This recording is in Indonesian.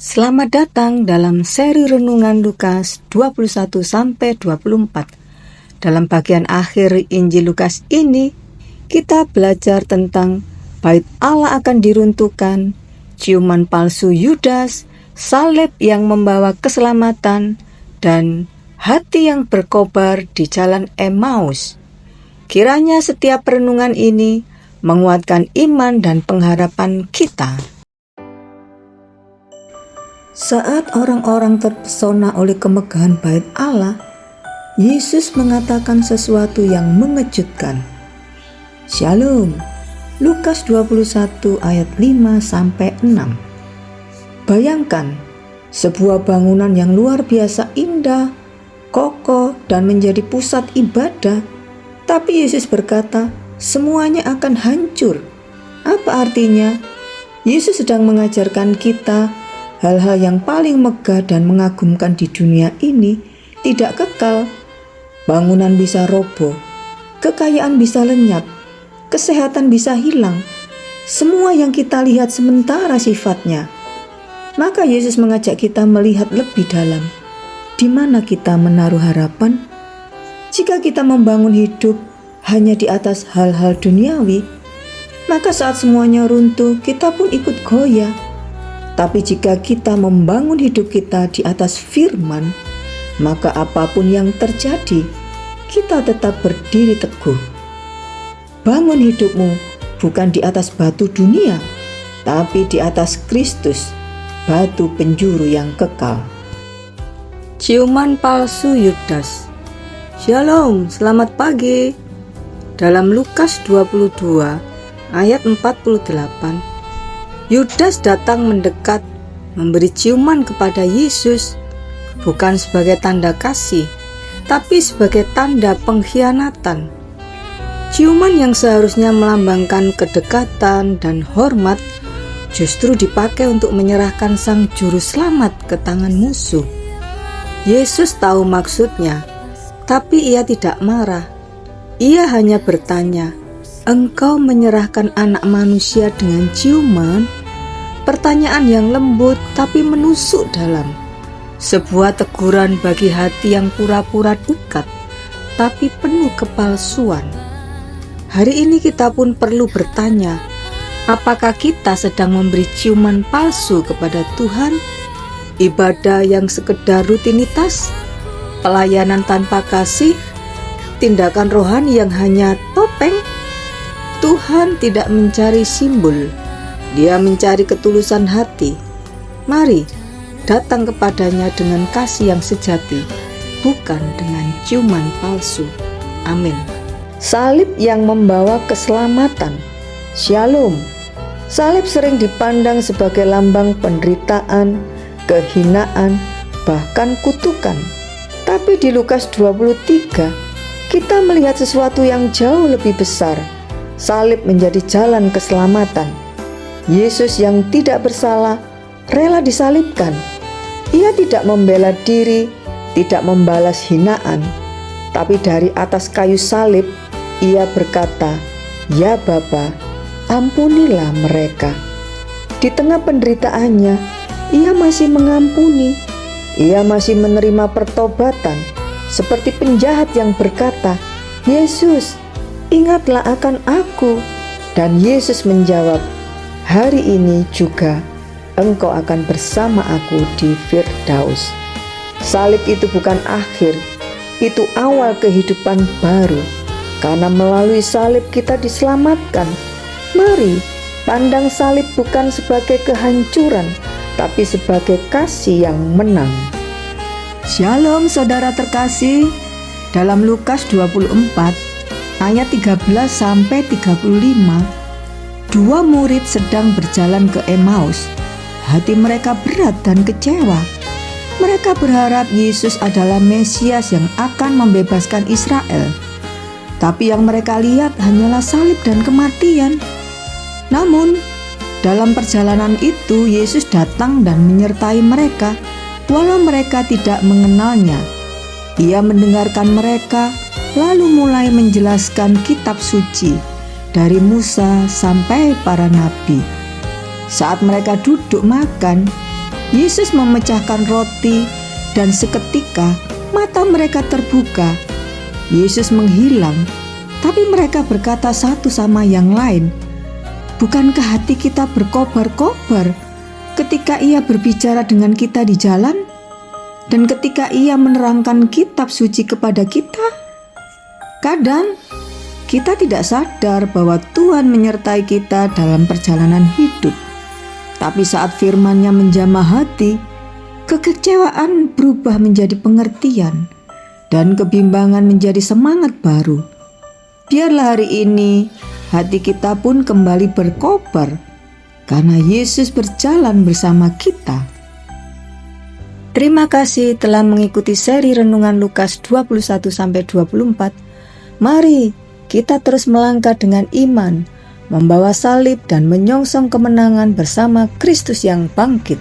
Selamat datang dalam seri renungan Lukas 21-24. Dalam bagian akhir Injil Lukas ini, kita belajar tentang bait Allah akan diruntuhkan, ciuman palsu Yudas, salib yang membawa keselamatan, dan hati yang berkobar di jalan Emmaus. Kiranya setiap renungan ini menguatkan iman dan pengharapan kita. Saat orang-orang terpesona oleh kemegahan bait Allah, Yesus mengatakan sesuatu yang mengejutkan. Shalom. Lukas 21 ayat 5-6. Bayangkan, sebuah bangunan yang luar biasa indah, kokoh, dan menjadi pusat ibadah. Tapi Yesus berkata, semuanya akan hancur. Apa artinya? Yesus sedang mengajarkan kita hal-hal yang paling megah dan mengagumkan di dunia ini tidak kekal. Bangunan bisa roboh, kekayaan bisa lenyap, kesehatan bisa hilang. Semua yang kita lihat sementara sifatnya. Maka Yesus mengajak kita melihat lebih dalam. Di mana kita menaruh harapan? Jika kita membangun hidup hanya di atas hal-hal duniawi, maka saat semuanya runtuh, kita pun ikut goyah. Tapi jika kita membangun hidup kita di atas firman, maka apapun yang terjadi, kita tetap berdiri teguh. Bangun hidupmu bukan di atas batu dunia, tapi di atas Kristus, batu penjuru yang kekal. Ciuman palsu Yudas. Shalom, selamat pagi. Dalam Lukas 22 ayat 48, Yudas datang mendekat, memberi ciuman kepada Yesus, bukan sebagai tanda kasih, tapi sebagai tanda pengkhianatan. Ciuman yang seharusnya melambangkan kedekatan dan hormat, justru dipakai untuk menyerahkan sang juru selamat ke tangan musuh. Yesus tahu maksudnya, tapi ia tidak marah. Ia hanya bertanya, "Engkau menyerahkan anak manusia dengan ciuman?" Pertanyaan yang lembut tapi menusuk dalam. Sebuah teguran bagi hati yang pura-pura dekat tapi penuh kepalsuan. Hari ini kita pun perlu bertanya, apakah kita sedang memberi ciuman palsu kepada Tuhan? Ibadah yang sekedar rutinitas? Pelayanan tanpa kasih? Tindakan rohani yang hanya topeng? Tuhan tidak mencari simbol, Dia mencari ketulusan hati. Mari datang kepadanya dengan kasih yang sejati, bukan dengan ciuman palsu. Amin. Salib yang membawa keselamatan. Shalom. Salib sering dipandang sebagai lambang penderitaan, kehinaan, bahkan kutukan. Tapi di Lukas 23, kita melihat sesuatu yang jauh lebih besar. Salib menjadi jalan keselamatan. Yesus yang tidak bersalah rela disalibkan. Ia tidak membela diri, tidak membalas hinaan, tapi dari atas kayu salib ia berkata, "Ya Bapa, ampunilah mereka." Di tengah penderitaannya, ia masih mengampuni. Ia masih menerima pertobatan, seperti penjahat yang berkata, "Yesus, ingatlah akan aku." Dan Yesus menjawab, "Hari ini juga engkau akan bersama aku di Firdaus." Salib itu bukan akhir, itu awal kehidupan baru. Karena melalui salib kita diselamatkan. Mari pandang salib bukan sebagai kehancuran, tapi sebagai kasih yang menang. Shalom saudara terkasih. Dalam Lukas 24 ayat 13-35, dua murid sedang berjalan ke Emmaus. Hati mereka berat dan kecewa. Mereka berharap Yesus adalah Mesias yang akan membebaskan Israel. Tapi yang mereka lihat hanyalah salib dan kematian. Namun, dalam perjalanan itu Yesus datang dan menyertai mereka, walau mereka tidak mengenalnya. Ia mendengarkan mereka, lalu mulai menjelaskan kitab suci, dari Musa sampai para nabi. Saat mereka duduk makan, Yesus memecahkan roti dan seketika mata mereka terbuka. Yesus menghilang, tapi mereka berkata satu sama yang lain, "Bukankah hati kita berkobar-kobar ketika Ia berbicara dengan kita di jalan dan ketika Ia menerangkan kitab suci kepada kita?" Kadang kita tidak sadar bahwa Tuhan menyertai kita dalam perjalanan hidup. Tapi saat firman-Nya menjamah hati, kekecewaan berubah menjadi pengertian dan kebimbangan menjadi semangat baru. Biarlah hari ini hati kita pun kembali berkobar karena Yesus berjalan bersama kita. Terima kasih telah mengikuti seri renungan Lukas 21-24. Mari kita terus melangkah dengan iman, membawa salib dan menyongsong kemenangan bersama Kristus yang bangkit.